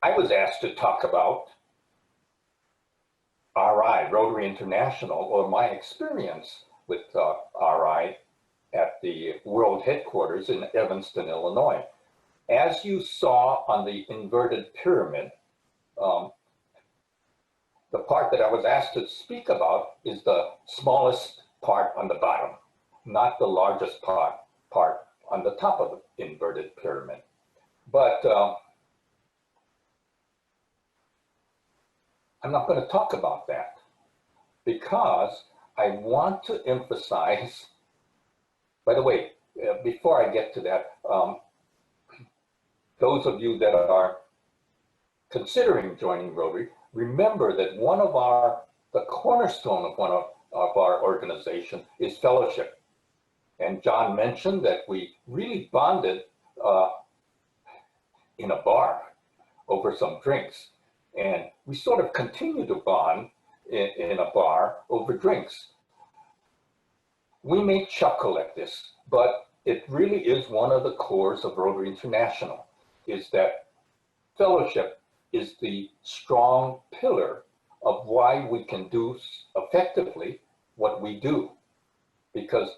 I was asked to talk about RI, Rotary International, or my experience with RI at the world headquarters in Evanston, Illinois. As you saw on the inverted pyramid, the part that I was asked to speak about is the smallest part on the bottom, not the largest part on the top of the inverted pyramid. But I'm not going to talk about that because I want to emphasize, by the way, before I get to that, those of you that are considering joining Rotary, remember that the cornerstone of one of our organization is fellowship. And John mentioned that we really bonded in a bar over some drinks. And we sort of continue to bond in a bar over drinks. We may chuckle at this, but it really is one of the cores of Rotary International, is that fellowship is the strong pillar of why we can do effectively what we do. Because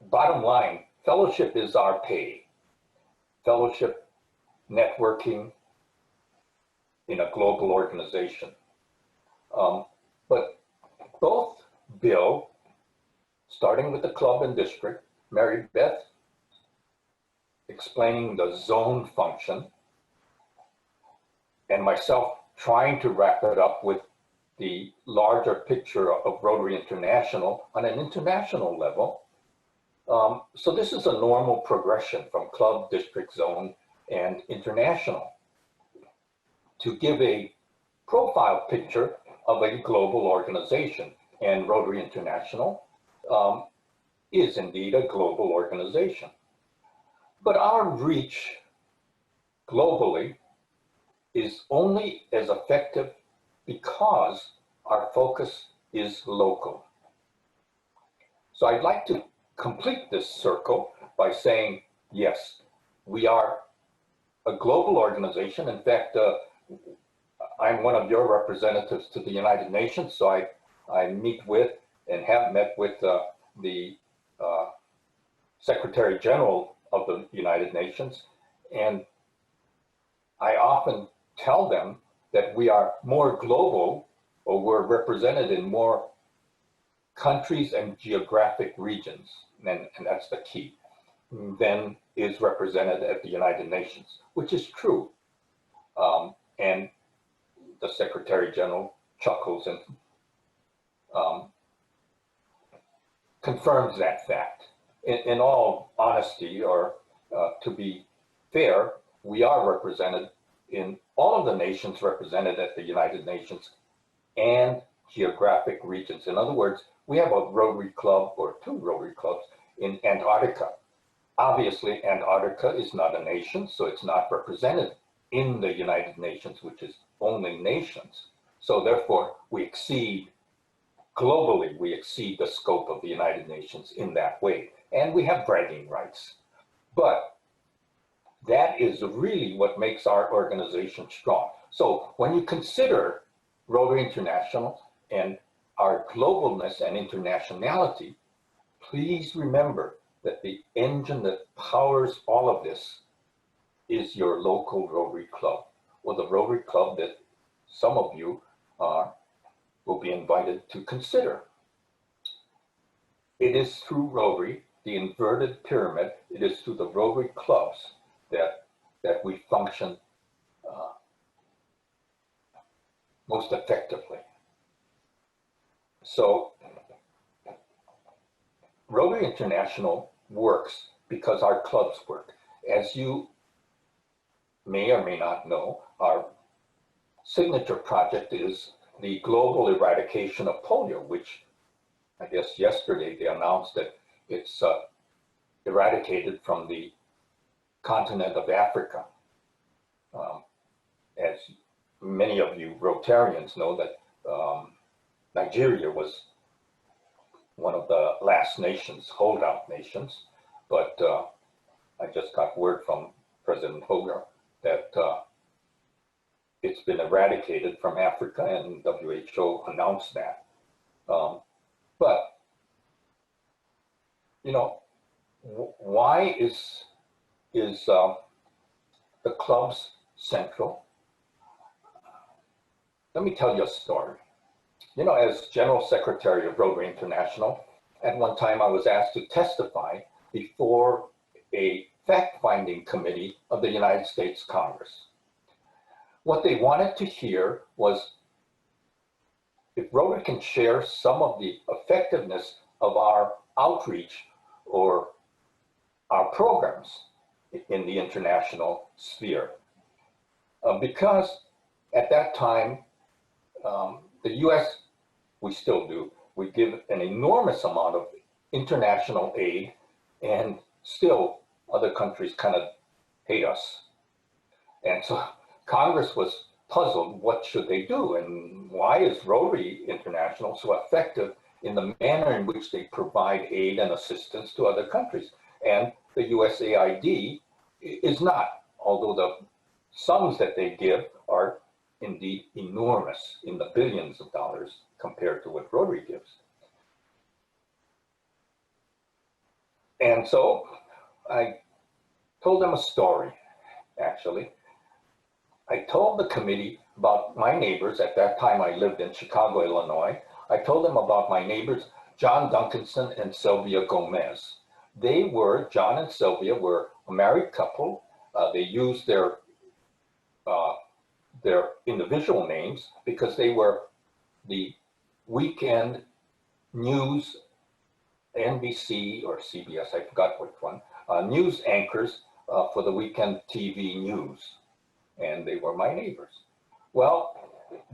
bottom line, fellowship is our pay. Fellowship, networking in a global organization. But both Bill, starting with the club and district, Mary Beth explaining the zone function, and myself trying to wrap it up with the larger picture of Rotary International on an international level. So this is a normal progression from club, district, zone, and international to give a profile picture of a global organization. And Rotary International is indeed a global organization. But our reach globally is only as effective because our focus is local. So I'd like to complete this circle by saying, yes, we are a global organization. In fact, I'm one of your representatives to the United Nations, so I meet with and have met with the Secretary General of the United Nations, and I often tell them that we are more global, or we're represented in more countries and geographic regions, and that's the key, than is represented at the United Nations, which is true. And the Secretary General chuckles and confirms that fact. In all honesty, or to be fair, we are represented in all of the nations represented at the United Nations and geographic regions. In other words, we have a Rotary Club or two Rotary Clubs in Antarctica. Obviously, Antarctica is not a nation, so it's not represented in the United Nations, which is only nations. So therefore, globally, we exceed the scope of the United Nations in that way. And we have bragging rights. But that is really what makes our organization strong. So when you consider Rotary International and our globalness and internationality, please remember that the engine that powers all of this is your local Rotary Club, or the Rotary Club that some of you will be invited to consider. It is through Rotary, the inverted pyramid, it is through the Rotary clubs that we function most effectively. So Rotary International works because our clubs work. As you may or may not know, our signature project is the global eradication of polio, which I guess yesterday they announced that it's eradicated from the continent of Africa. As many of you Rotarians know, that Nigeria was one of the last nations, holdout nations, but I just got word from President Hogar that it's been eradicated from Africa, and WHO announced that. But, you know, why is the club's central? Let me tell you a story. You know, as General Secretary of Rotary International, at one time I was asked to testify before a fact-finding committee of the United States Congress. What they wanted to hear was if Rotary can share some of the effectiveness of our outreach or our programs in the international sphere. Because at that time, the US, we still do, we give an enormous amount of international aid, and still other countries kind of hate us. And so Congress was puzzled, what should they do? And why is Rotary International so effective in the manner in which they provide aid and assistance to other countries? And the USAID is not, although the sums that they give are indeed enormous, in the billions of dollars compared to what Rotary gives. And so I told them a story, actually. I told the committee about my neighbors. At that time, I lived in Chicago, Illinois. I told them about my neighbors, John Duncanson and Sylvia Gomez. John and Sylvia were a married couple. They used their individual names because they were the weekend news, NBC or CBS, I forgot which one, news anchors for the weekend TV news. And they were my neighbors. Well,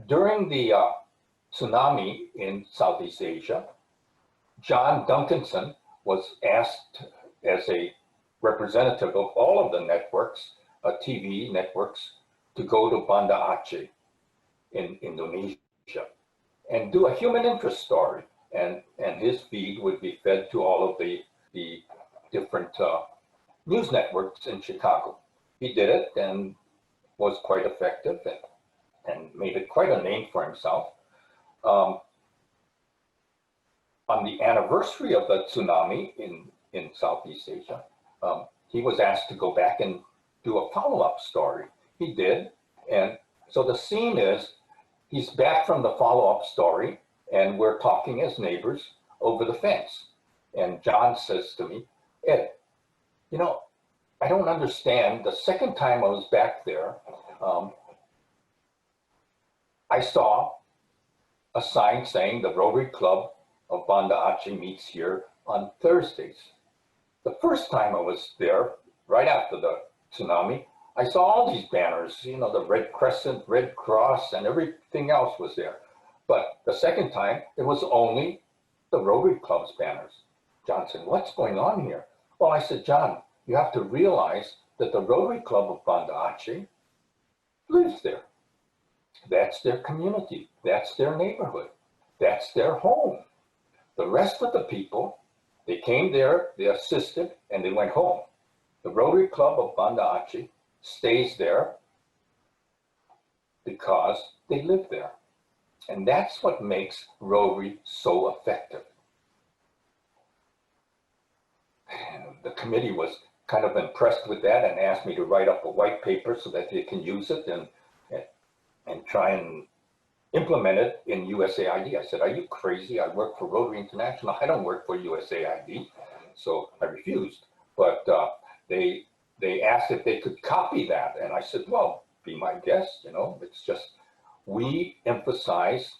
during the tsunami in Southeast Asia, John Duncanson was asked as a representative of all of the networks, TV networks, to go to Banda Aceh in Indonesia and do a human interest story. And his feed would be fed to all of the different news networks in Chicago. He did it and was quite effective and made it quite a name for himself. On the anniversary of the tsunami in Southeast Asia, he was asked to go back and do a follow-up story. He did, and so the scene is, he's back from the follow-up story, and we're talking as neighbors over the fence. And John says to me, Ed, you know, I don't understand. The second time I was back there, I saw a sign saying the Rotary Club of Banda Aceh meets here on Thursdays. The first time I was there, right after the tsunami, I saw all these banners, you know, the Red Crescent, Red Cross, and everything else was there. But the second time, it was only the Rotary Club's banners. John said, what's going on here? Well, I said, John, you have to realize that the Rotary Club of Banda Aceh lives there. That's their community. That's their neighborhood. That's their home. The rest of the people, they came there, they assisted, and they went home. The Rotary Club of Banda Aceh stays there because they live there. And that's what makes Rotary so effective. And the committee was kind of impressed with that and asked me to write up a white paper so that they can use it and try and implement it in USAID. I said, are you crazy? I work for Rotary International. I don't work for USAID. So I refused. But they asked if they could copy that. And I said, well, be my guest, you know, it's just, we emphasize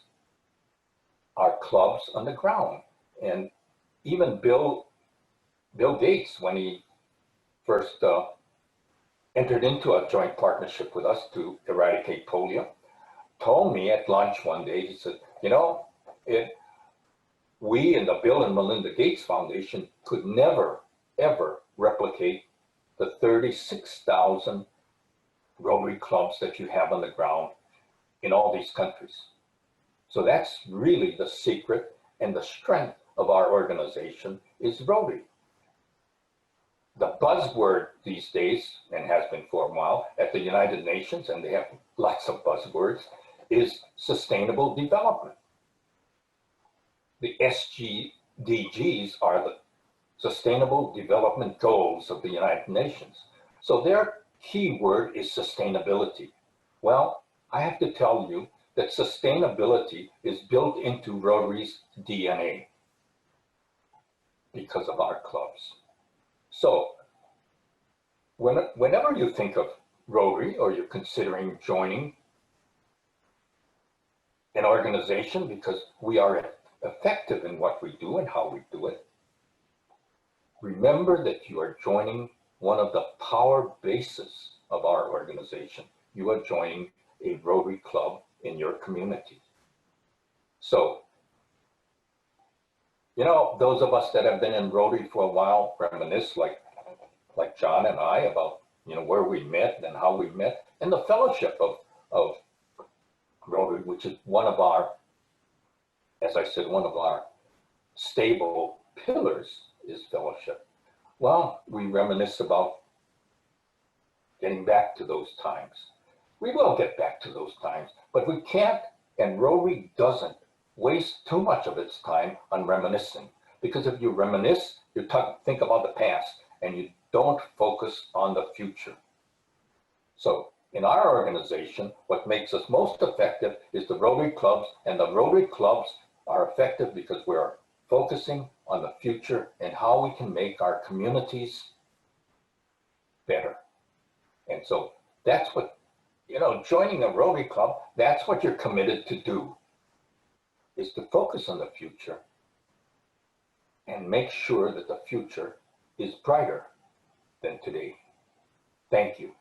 our clubs on the ground. And even Bill Gates, when he first entered into a joint partnership with us to eradicate polio, told me at lunch one day, he said, you know, we in the Bill and Melinda Gates Foundation could never, ever replicate the 36,000 Rotary clubs that you have on the ground in all these countries. So that's really the secret and the strength of our organization is Rotary. The buzzword these days, and has been for a while, at the United Nations, and they have lots of buzzwords, is sustainable development. The SDGs are the Sustainable Development Goals of the United Nations. So their key word is sustainability. Well, I have to tell you that sustainability is built into Rotary's DNA because of our clubs. So whenever you think of Rotary or you're considering joining an organization because we are effective in what we do and how we do it, remember that you are joining one of the power bases of our organization. You are joining a Rotary club in your community. So, you know, those of us that have been in Rotary for a while reminisce like John and I about, you know, where we met and how we met and the fellowship of Rotary, which is one of our, as I said, one of our stable pillars is fellowship. Well, we reminisce about getting back to those times. We will get back to those times, but we can't, and Rotary doesn't waste too much of its time on reminiscing. Because if you reminisce, you think about the past and you don't focus on the future. So in our organization, what makes us most effective is the Rotary clubs, and the Rotary clubs are effective because we're focusing on the future and how we can make our communities better. And so that's what, you know, joining a Rotary club, that's what you're committed to do, is to focus on the future and make sure that the future is brighter than today. Thank you.